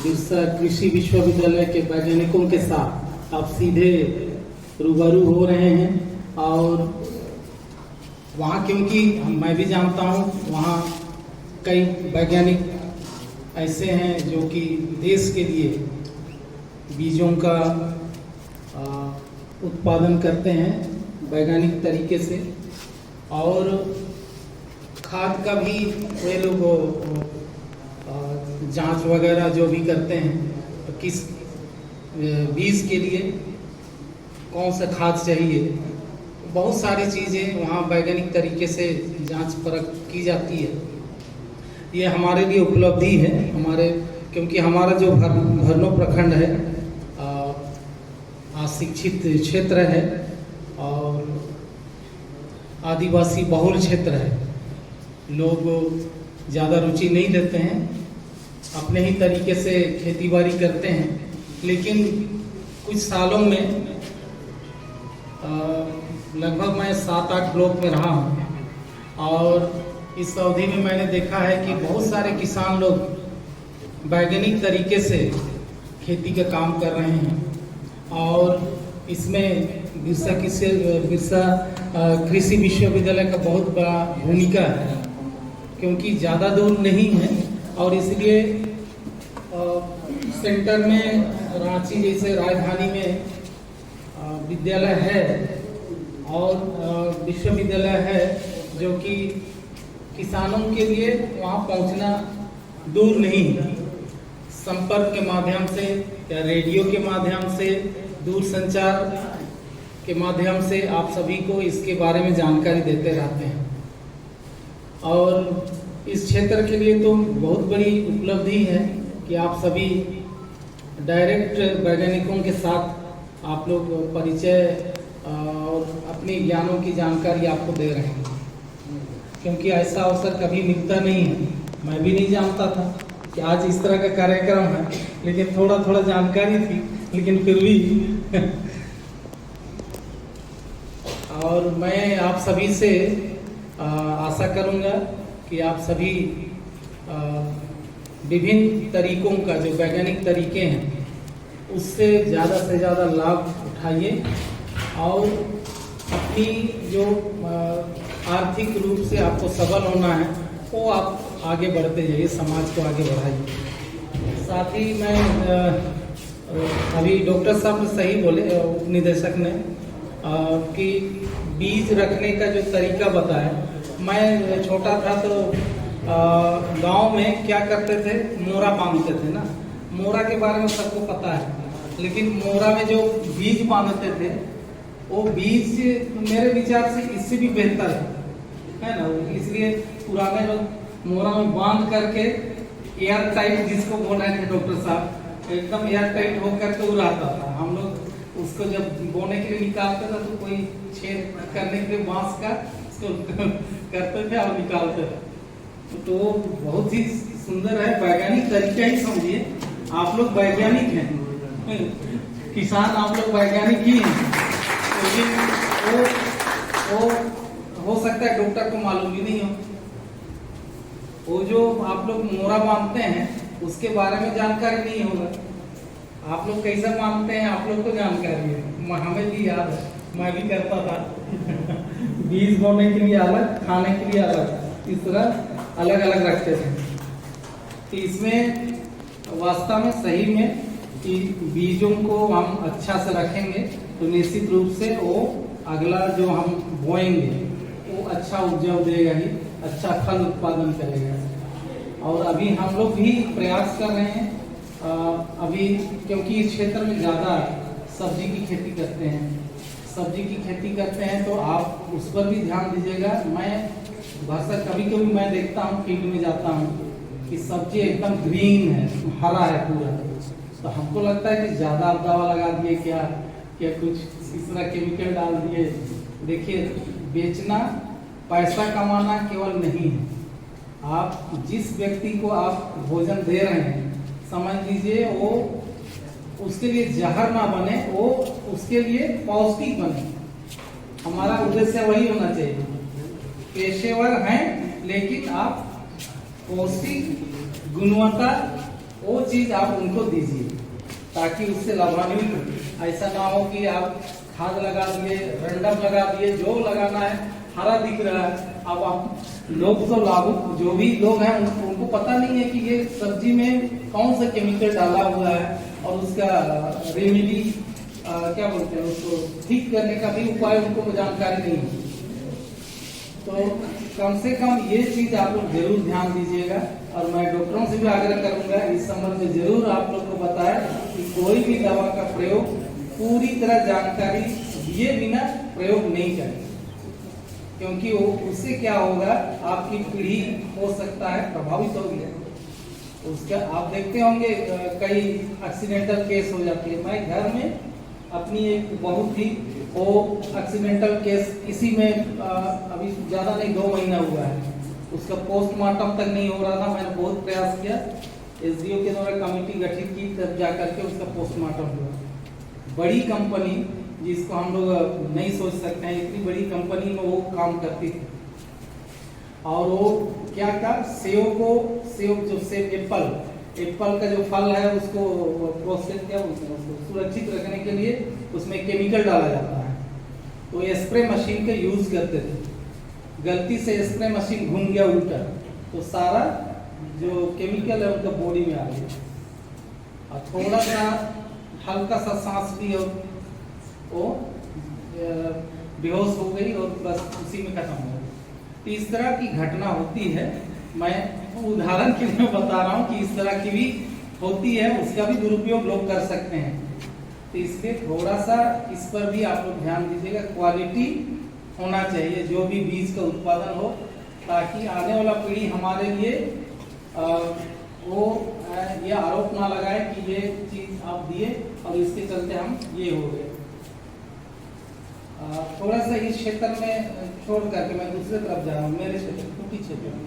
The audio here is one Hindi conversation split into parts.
बिरसा कृषि विश्वविद्यालय के वैज्ञानिकों के साथ आप सीधे रूबरू हो रहे हैं। और वहाँ क्योंकि मैं भी जानता हूँ वहाँ कई वैज्ञानिक ऐसे हैं जो कि देश के लिए बीजों का उत्पादन करते हैं वैज्ञानिक तरीके से, और खाद का भी वे लोग जांच वगैरह जो भी करते हैं, तो किस बीज के लिए कौन सा खाद चाहिए, बहुत सारी चीज़ें वहाँ वैज्ञानिक तरीके से जांच परख की जाती है। ये हमारे लिए उपलब्धि है हमारे, क्योंकि हमारा जो भरनो प्रखंड है अशिक्षित क्षेत्र है और आदिवासी बहुल क्षेत्र है। लोग ज़्यादा रुचि नहीं लेते हैं, अपने ही तरीके से खेतीबाड़ी करते हैं। लेकिन कुछ सालों में लगभग मैं 7-8 ब्लॉक में रहा हूँ, और इस अवधि में मैंने देखा है कि बहुत सारे किसान लोग वैज्ञानिक तरीके से खेती का काम कर रहे हैं। और इसमें बिरसा कृषि विश्वविद्यालय का बहुत बड़ा भूमिका है, क्योंकि ज़्यादा दूर नहीं है और इसलिए सेंटर में रांची जैसे राजधानी में विद्यालय है और विश्वविद्यालय है, जो कि किसानों के लिए वहाँ पहुँचना दूर नहीं है। संपर्क के माध्यम से या रेडियो के माध्यम से, दूर संचार के माध्यम से आप सभी को इसके बारे में जानकारी देते रहते हैं। और इस क्षेत्र के लिए तो बहुत बड़ी उपलब्धि है कि आप सभी डायरेक्ट वैज्ञानिकों के साथ आप लोग परिचय और अपने ज्ञानों की जानकारी आपको दे रहे हैं, क्योंकि ऐसा अवसर कभी मिलता नहीं है। मैं भी नहीं जानता था कि आज इस तरह का कार्यक्रम है, लेकिन थोड़ा थोड़ा जानकारी थी, लेकिन फिर भी और मैं आप सभी से आशा करूंगा कि आप सभी विभिन्न तरीकों का जो वैज्ञानिक तरीके हैं उससे ज़्यादा से ज़्यादा लाभ उठाइए और अपनी जो आर्थिक रूप से आपको सबल होना है वो आप आगे बढ़ते जाइए, समाज को आगे बढ़ाइए। साथ ही मैं अभी डॉक्टर साहब ने सही बोले, उपनिदेशक ने कि बीज रखने का जो तरीका बताया। मैं छोटा था तो गांव में क्या करते थे, मोरा बांधते थे ना। मोरा के बारे में सबको पता है, लेकिन मोरा में जो बीज बांधते थे वो बीज मेरे विचार से इससे भी बेहतर है ना। इसलिए पुराने लोग मोरा में बांध करके एयर टाइट, जिसको बोला है डॉक्टर साहब, एकदम एयर टाइट होकर के उड़ाता था। हम लोग उसको जब बोने के लिए निकालते थे तो कोई छेद करने के लिए बांस का करते थे और निकालते थे। तो बहुत ही सुंदर है, वैज्ञानिक तरीका ही समझिए। आप लोग वैज्ञानिक हैं, किसान आप लोग वैज्ञानिक ही हैं, लेकिन वो हो सकता है डॉक्टर को मालूम भी नहीं हो। वो जो आप लोग मोरा बांधते हैं उसके बारे में जानकारी नहीं होगा। आप लोग कैसे मानते हैं आप लोग को जानकारी है, हमें भी याद है, मैं भी करता था बीज बोने के लिए अलग, खाने के लिए अलग, इस तरह अलग अलग रखते थे। तो इसमें वास्तव में सही में कि बीजों को हम अच्छा से रखेंगे तो निश्चित रूप से वो अगला जो हम बोएंगे वो अच्छा उपजाऊ देगा ही, अच्छा फल उत्पादन करेगा। और अभी हम लोग भी प्रयास कर रहे हैं अभी, क्योंकि इस क्षेत्र में ज़्यादा सब्जी की खेती करते हैं, तो आप उस पर भी ध्यान दीजिएगा। मैं भाषा कभी कभी मैं देखता हूँ, फील्ड में जाता हूँ कि सब्जी एकदम ग्रीन है, हरा है पूरा, तो हमको लगता है कि ज़्यादा आप दवा लगा दिए क्या कुछ इस तरह केमिकल डाल दिए। देखिए, बेचना, पैसा कमाना केवल नहीं है, आप जिस व्यक्ति को आप भोजन दे रहे हैं समझ लीजिए वो उसके लिए जहर ना बने, वो उसके लिए पौष्टिक बने। हमारा उद्देश्य वही होना चाहिए। पेशेवर हैं लेकिन आप पौष्टिक गुणवत्ता वो चीज आप उनको दीजिए ताकि उससे लाभान्वित हो। ऐसा ना हो कि आप खाद लगा दिए, रंडम लगा दिए, जो लगाना है हरा दिख रहा है। अब आप लोग तो लागू जो भी लोग हैं उनको पता नहीं है कि ये सब्जी में कौन सा केमिकल डाला हुआ है और उसका रेमेडी क्या बोलते हैं उसको ठीक करने का भी उपाय उनको जानकारी नहीं है। तो कम से कम ये चीज आप लोग जरूर ध्यान दीजिएगा। और मैं डॉक्टरों से भी आग्रह करूंगा इस संबंध में जरूर आप लोग को बताएं कि कोई भी दवा का प्रयोग पूरी तरह जानकारी दिए बिना प्रयोग नहीं करें, क्योंकि वो उससे क्या होगा, आपकी पीढ़ी हो सकता है प्रभावित होगी। उसका आप देखते होंगे कई एक्सीडेंटल केस हो जाती है। मैं घर में अपनी एक बहुत ही वो एक्सीडेंटल केस इसी में अभी ज्यादा नहीं 2 महीना हुआ है, उसका पोस्टमार्टम तक नहीं हो रहा था। मैंने बहुत प्रयास किया, एसडीओ के द्वारा कमेटी गठित की, तब जाकर के उसका पोस्टमार्टम हुआ। बड़ी कंपनी जिसको हम लोग नहीं सोच सकते हैं, इतनी बड़ी कंपनी में वो काम करती थी। और वो क्या था, सेब जो सेब एप्पल का जो फल है उसको प्रोसेस क्या बोलते हैं उसको सुरक्षित रखने के लिए उसमें केमिकल डाला जाता है। तो स्प्रे मशीन का यूज करते थे, गलती से स्प्रे मशीन घूम गया उल्टा, तो सारा जो केमिकल है उनका बॉडी में आ गया। और थोड़ा सा हल्का सा सांस ली और वो बेहोश हो गई और बस उसी में खत्म हो गई। तो इस तरह की घटना होती है। मैं उदाहरण के लिए बता रहा हूँ कि इस तरह की भी होती है, उसका भी दुरुपयोग लोग कर सकते हैं। तो इसलिए थोड़ा सा इस पर भी आप लोग ध्यान दीजिएगा। क्वालिटी होना चाहिए जो भी बीज का उत्पादन हो, ताकि आने वाला पीढ़ी हमारे लिए वो ये आरोप ना लगाए कि ये चीज आप दिए और इसके चलते हम ये हो गए। थोड़ा सा इस क्षेत्र में छोड़ करके मैं दूसरे तरफ जा रहा हूँ। मेरे क्षेत्र कुटी क्षेत्र में,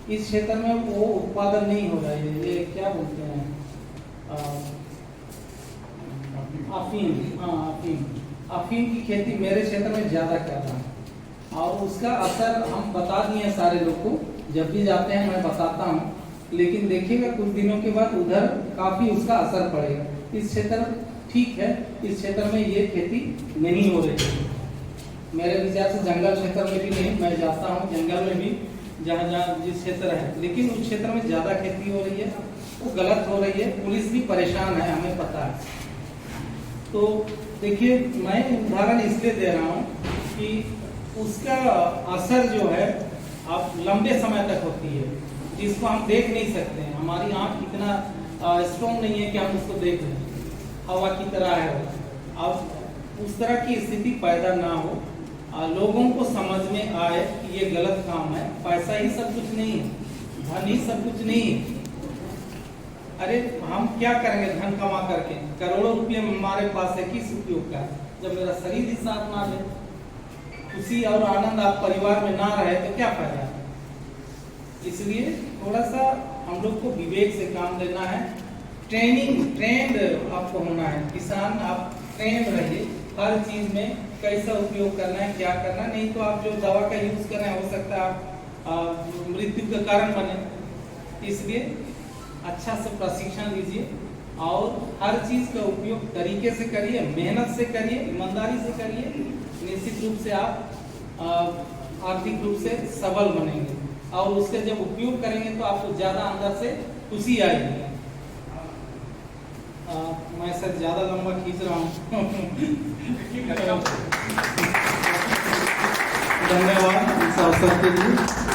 इस क्षेत्र में वो उत्पादन नहीं हो रहा है, ये क्या बोलते हैं अफीम की खेती मेरे क्षेत्र में ज्यादा कर रहा है। और उसका असर हम बता दिए सारे लोग को, जब भी जाते हैं मैं बताता हूँ। लेकिन देखिएगा कुछ दिनों के बाद उधर काफी उसका असर पड़ेगा। इस क्षेत्र ठीक है, इस क्षेत्र में ये खेती नहीं हो रही है। मेरे विचार से जंगल क्षेत्र में भी नहीं, मैं जाता हूँ जंगल में भी जहाँ जहाँ जिस क्षेत्र है, लेकिन उस क्षेत्र में ज्यादा खेती हो रही है, वो गलत हो रही है। पुलिस भी परेशान है, हमें पता है। तो देखिए मैं उदाहरण इसलिए दे रहा हूँ कि उसका असर जो है आप लंबे समय तक होती है, जिसको हम देख नहीं सकते हैं। हमारी आंख इतना स्ट्रॉन्ग नहीं है कि हम उसको देख लें, हवा की तरह है। अब उस तरह की स्थिति पैदा ना हो, लोगों को समझ में आए कि ये गलत काम है। पैसा ही सब कुछ नहीं है, धन ही सब कुछ नहीं है। अरे हम क्या करेंगे धन कमा करके, करोड़ों रुपये हमारे पास है, किस उपयोग का, जब मेरा शरीर ही साथ ना दे, खुशी और आनंद आप परिवार में ना रहे तो क्या फायदा। इसलिए थोड़ा सा हम लोग को विवेक से काम लेना है। ट्रेंड आपको होना है। किसान आप ट्रेंड रहिए हर चीज में, कैसा उपयोग करना है, क्या करना, नहीं तो आप जो दवा का यूज कर रहे हैं हो सकता है आप मृत्यु का कारण बने। इसलिए अच्छा से प्रशिक्षण लीजिए और हर चीज का उपयोग तरीके से करिए, मेहनत से करिए, ईमानदारी से करिए। निश्चित रूप से आप आर्थिक रूप से सबल बनेंगे और उसके जब उपयोग करेंगे तो आपको ज्यादा अंदर से खुशी आएगी। मैं सर ज्यादा लंबा खींच रहा हूँ। धन्यवाद इस अवसर के लिए।